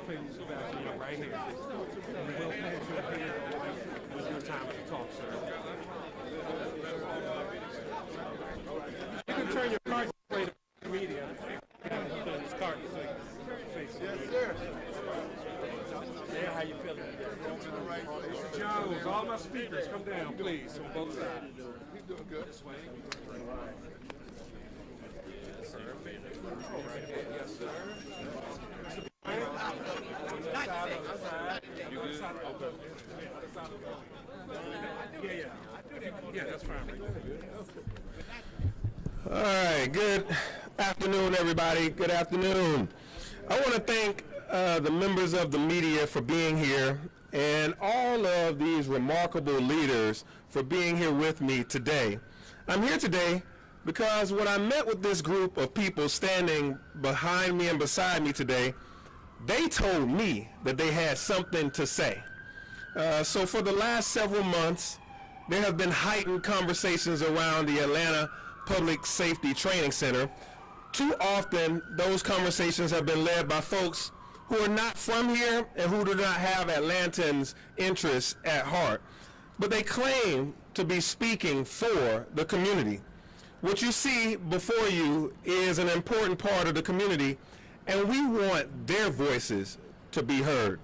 please back here, right here. And we'll put you here with your time to talk, sir. You can turn your card display to the media. Turn this card display facing. Yes, sir. Yeah, how you feeling? Jones, all my speakers, come down, please, on both sides. He's doing good. This way. Yes, sir. Yes, sir. You good? Okay. Yeah, that's fine. All right, good afternoon, everybody. Good afternoon. I want to thank the members of the media for being here and all of these remarkable leaders for being here with me today. I'm here today because when I met with this group of people standing behind me and beside me today, they told me that they had something to say. So for the last several months, there have been heightened conversations around the Atlanta Public Safety Training Center. Too often, those conversations have been led by folks who are not from here and who do not have Atlantans' interests at heart. But they claim to be speaking for the community. What you see before you is an important part of the community, and we want their voices to be heard.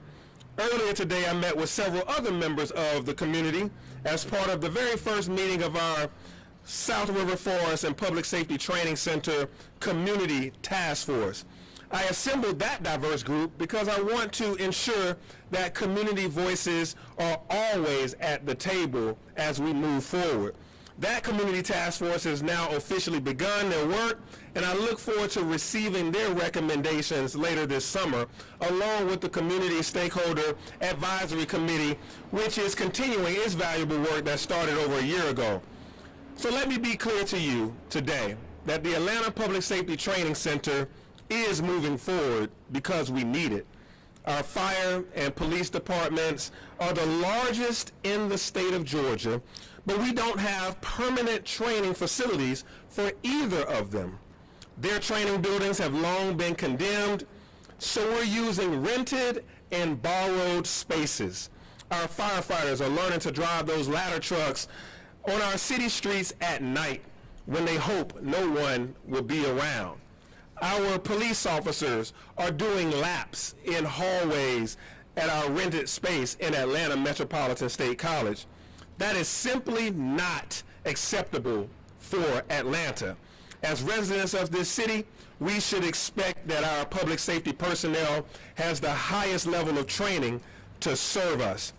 Earlier today, I met with several other members of the community as part of the very first meeting of our South River Forest and Public Safety Training Center Community Task Force. I assembled that diverse group because I want to ensure that community voices are always at the table as we move forward. That community task force has now officially begun their work, and I look forward to receiving their recommendations later this summer, along with the Community Stakeholder Advisory Committee, which is continuing its valuable work that started over a year ago. So let me be clear to you today that the Atlanta Public Safety Training Center is moving forward because we need it. Our fire and police departments are the largest in the state of Georgia, but we don't have permanent training facilities for either of them. Their training buildings have long been condemned, so we're using rented and borrowed spaces. Our firefighters are learning to drive those ladder trucks on our city streets at night when they hope no one will be around. Our police officers are doing laps in hallways at our rented space in Atlanta Metropolitan State College. That is simply not acceptable for Atlanta. As residents of this city, we should expect that our public safety personnel has the highest level of training to serve us.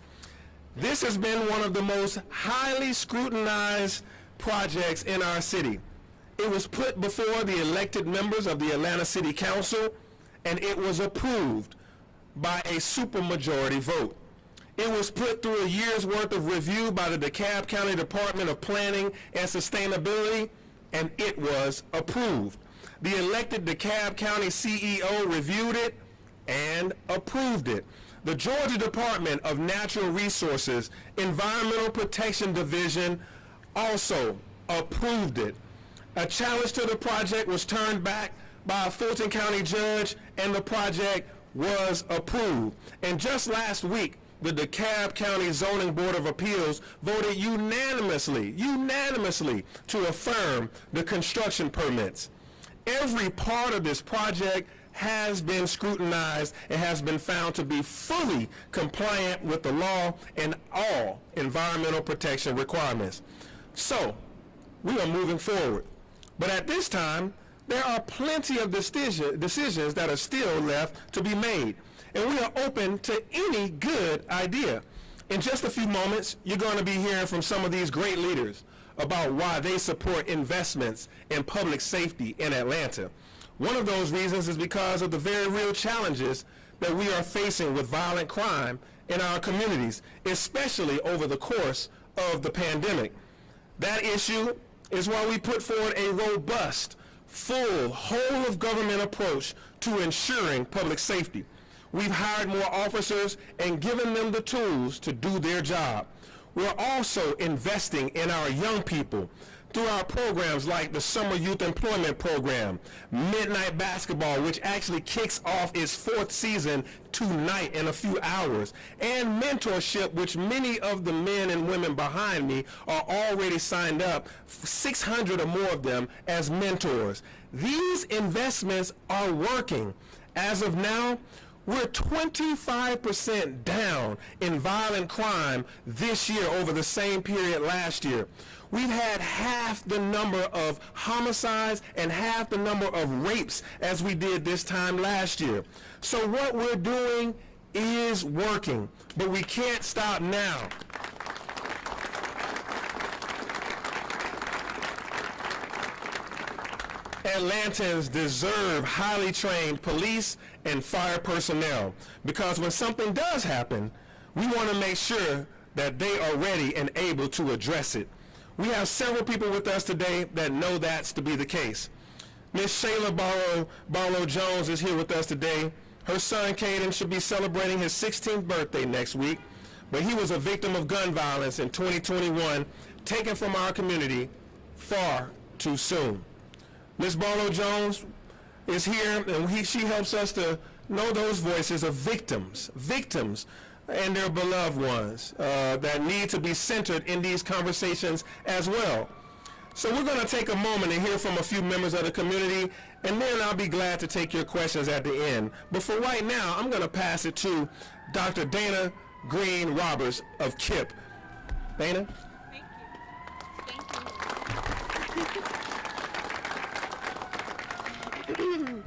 This has been one of the most highly scrutinized projects in our city. It was put before the elected members of the Atlanta City Council, and it was approved by a supermajority vote. It was put through a year's worth of review by the DeKalb County Department of Planning and Sustainability, and it was approved. The elected DeKalb County CEO reviewed it and approved it. The Georgia Department of Natural Resources Environmental Protection Division also approved it. A challenge to the project was turned back by a Fulton County judge, and the project was approved. And just last week, the DeKalb County Zoning Board of Appeals voted unanimously to affirm the construction permits. Every part of this project has been scrutinized and has been found to be fully compliant with the law and all environmental protection requirements. So, we are moving forward. But at this time, there are plenty of decisions that are still left to be made, and we are open to any good idea. In just a few moments, you're going to be hearing from some of these great leaders about why they support investments in public safety in Atlanta. One of those reasons is because of the very real challenges that we are facing with violent crime in our communities, especially over the course of the pandemic. That issue is why we put forward a robust, full, whole-of-government approach to ensuring public safety. We've hired more officers and given them the tools to do their job. We're also investing in our young people through our programs like the Summer Youth Employment Program, Midnight Basketball, which actually kicks off its 4th season tonight in a few hours, and mentorship, which many of the men and women behind me are already signed up, 600 or more of them, as mentors. These investments are working. As of now, we're 25% down in violent crime this year over the same period last year. We've had half the number of homicides and half the number of rapes as we did this time last year. So what we're doing is working, but we can't stop now. Atlantans deserve highly trained police and fire personnel, because when something does happen, we want to make sure that they are ready and able to address it. We have several people with us today that know that's to be the case. Ms. Shayla Barlow-Jones is here with us today. Her son, Caden, should be celebrating his 16th birthday next week, but he was a victim of gun violence in 2021, taken from our community far too soon. Ms. Barlow-Jones is here, and she helps us to know those voices of victims and their beloved ones that need to be centered in these conversations as well. So we're going to take a moment and hear from a few members of the community, and then I'll be glad to take your questions at the end. But for right now, I'm going to pass it to Dr. Dana Green Roberts of KIPP. Dana? Thank you. Thank you.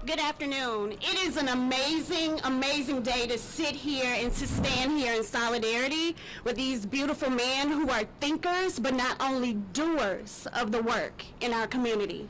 Good afternoon. It is an amazing, amazing day to sit here and to stand here in solidarity with these beautiful men who are thinkers, but not only doers of the work in our community.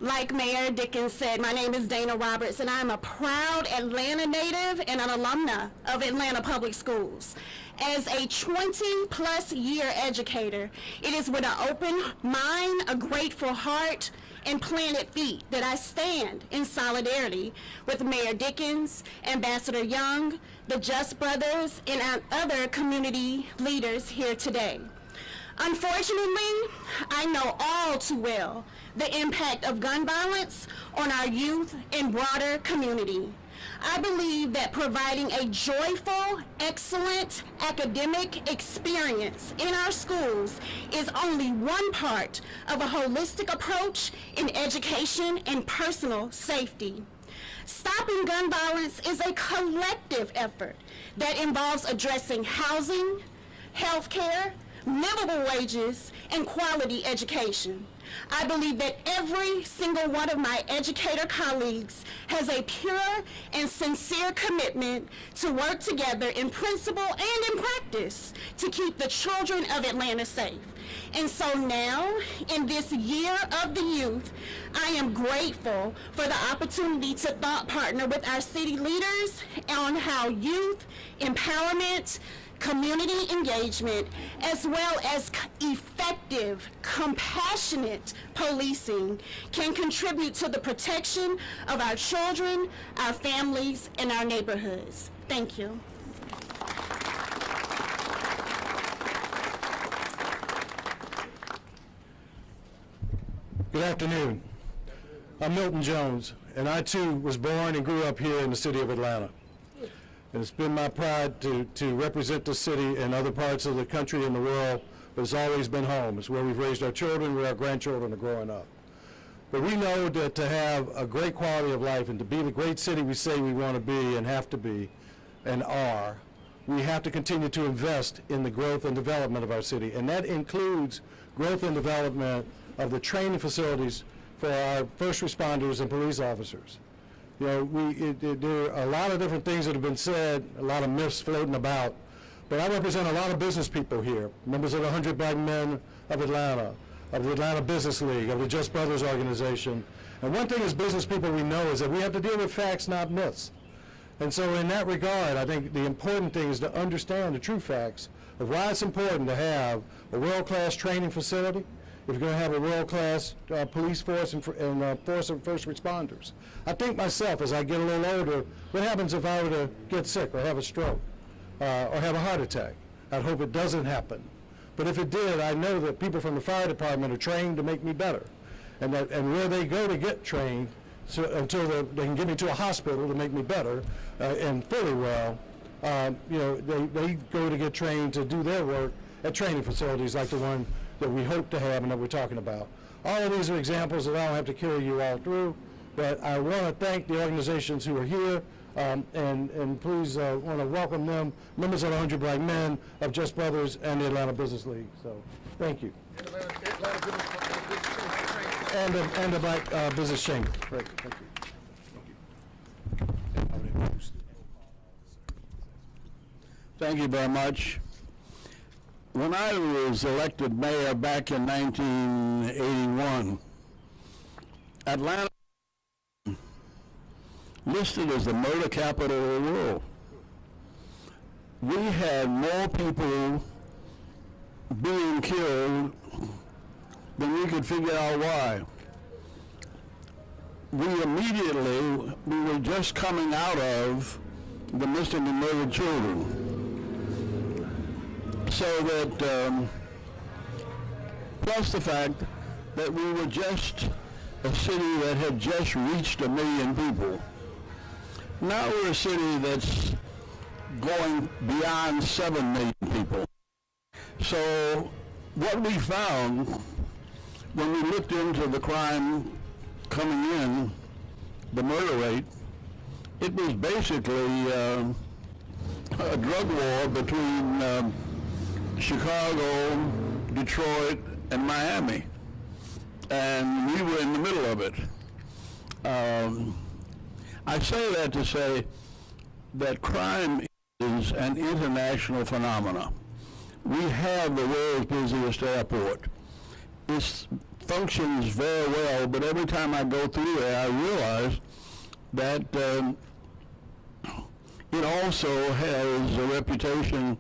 Like Mayor Dickens said, my name is Dana Roberts, and I'm a proud Atlanta native and an alumna of Atlanta Public Schools. As a 20-plus year educator, it is with an open mind, a grateful heart, and planted feet that I stand in solidarity with Mayor Dickens, Ambassador Young, the Just Brothers, and our other community leaders here today. Unfortunately, I know all too well the impact of gun violence on our youth and broader community. I believe that providing a joyful, excellent academic experience in our schools is only one part of a holistic approach in education and personal safety. Stopping gun violence is a collective effort that involves addressing housing, health care, livable wages, and quality education. I believe that every single one of my educator colleagues has a pure and sincere commitment to work together in principle and in practice to keep the children of Atlanta safe. And so now, in this year of the youth, I am grateful for the opportunity to thought partner with our city leaders on how youth empowerment, community engagement, as well as effective, compassionate policing can contribute to the protection of our children, our families, and our neighborhoods. Thank you. Good afternoon. I'm Milton Jones, and I too was born and grew up here in the city of Atlanta. And it's been my pride to represent the city in other parts of the country and the world, but it's always been home. It's where we've raised our children, where our grandchildren are growing up. But we know that to have a great quality of life and to be the great city we say we want to be and have to be and are, we have to continue to invest in the growth and development of our city. And that includes growth and development of the training facilities for our first responders and police officers. You know, there are a lot of different things that have been said, a lot of myths floating about, but I represent a lot of business people here, members of the 100 Black Men of Atlanta, of the Atlanta Business League, of the Just Brothers organization. And one thing as business people we know is that we have to deal with facts, not myths. And so in that regard, I think the important thing is to understand the true facts of why it's important to have a world-class training facility, if you're going to have a world-class police force and force of first responders. I think myself, as I get a little older, what happens if I were to get sick or have a stroke or have a heart attack? I'd hope it doesn't happen. But if it did, I know that people from the fire department are trained to make me better. And where they go to get trained until they can get me to a hospital to make me better and fully well, they go to get trained to do their work at training facilities like the one that we hope to have and that we're talking about. All of these are examples that I don't have to carry you all through, but I want to thank the organizations who are here, and please want to welcome them, members of the 100 Black Men, of Just Brothers, and the Atlanta Business League. So, thank you. And the Black Business Chamber. Great, thank you. Thank you very much. When I was elected mayor back in 1981, Atlanta listed as the murder capital of the world. We had more people being killed than we could figure out why. We were just coming out of the missing and murdered children. So that, plus the fact that we were just a city that had just reached 1 million people. Now we're a city that's going beyond 7 million people. So what we found when we looked into the crime coming in, the murder rate, it was basically a drug war between Chicago, Detroit, and Miami. And we were in the middle of it. I say that to say that crime is an international phenomenon. We have the world's busiest airport. It functions very well, but every time I go through there, I realize that it also has a reputation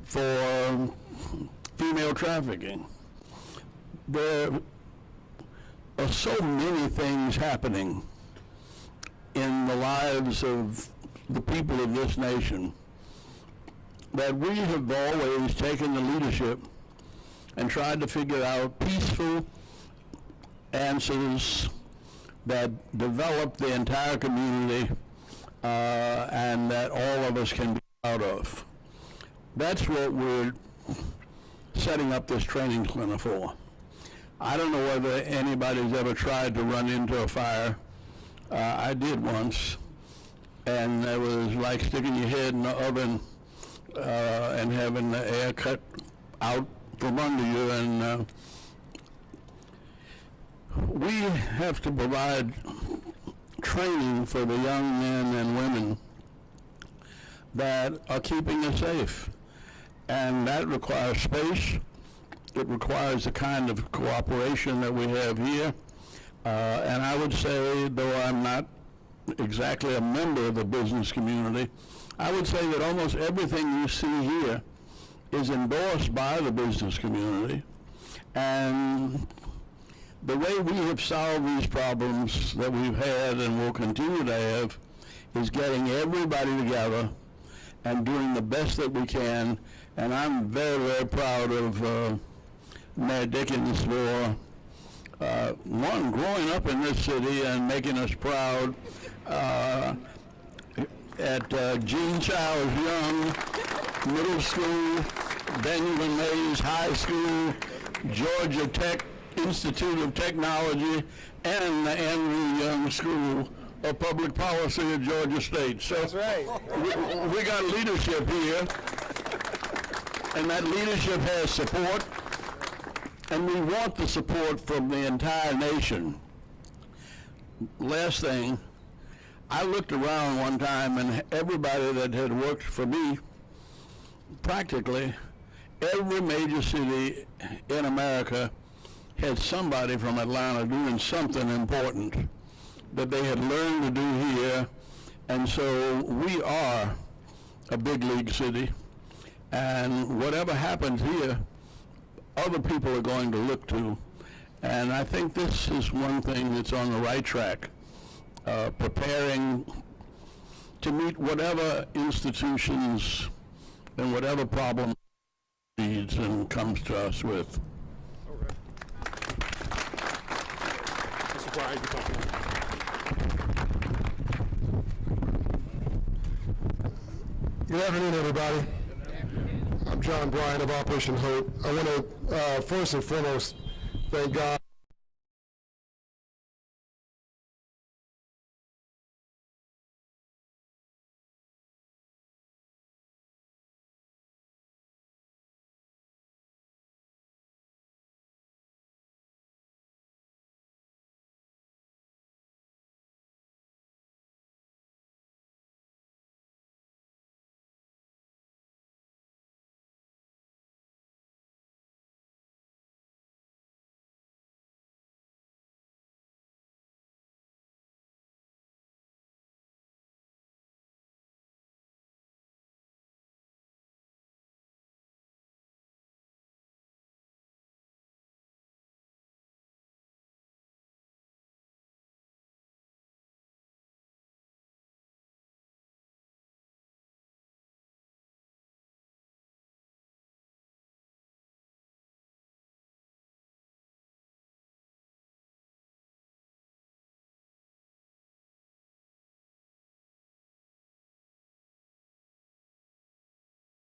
for female trafficking. There are so many things happening in the lives of the people of this nation that we have always taken the leadership and tried to figure out peaceful answers that develop the entire community and that all of us can be proud of. That's what we're setting up this training clinic for. I don't know whether anybody's ever tried to run into a fire. I did once, and it was like sticking your head in the oven and having the air cut out from under you. And we have to provide training for the young men and women that are keeping us safe. And that requires space. It requires the kind of cooperation that we have here. And I would say, though I'm not exactly a member of the business community, I would say that almost everything you see here is endorsed by the business community. And the way we have solved these problems that we've had and will continue to have is getting everybody together and doing the best that we can. And I'm very, very proud of Mayor Dickens for one, growing up in this city and making us proud at Gene Childs Young Middle School, Benjamin Mays High School, Georgia Tech Institute of Technology, and the Andrew Young School of Public Policy at Georgia State. So that's right. we got leadership here, and that leadership has support. And we want the support from the entire nation. Last thing, I looked around one time and everybody that had worked for me, practically every major city in America had somebody from Atlanta doing something important that they had learned to do here. And so we are a big league city. And whatever happens here, other people are going to look to. And I think this is one thing that's on the right track, preparing to meet whatever institutions and whatever problems reads and comes to us with. Mr. Bryan, you come forward. Good afternoon, everybody. I'm John Bryan of Operation Hope. I want to first and foremost thank God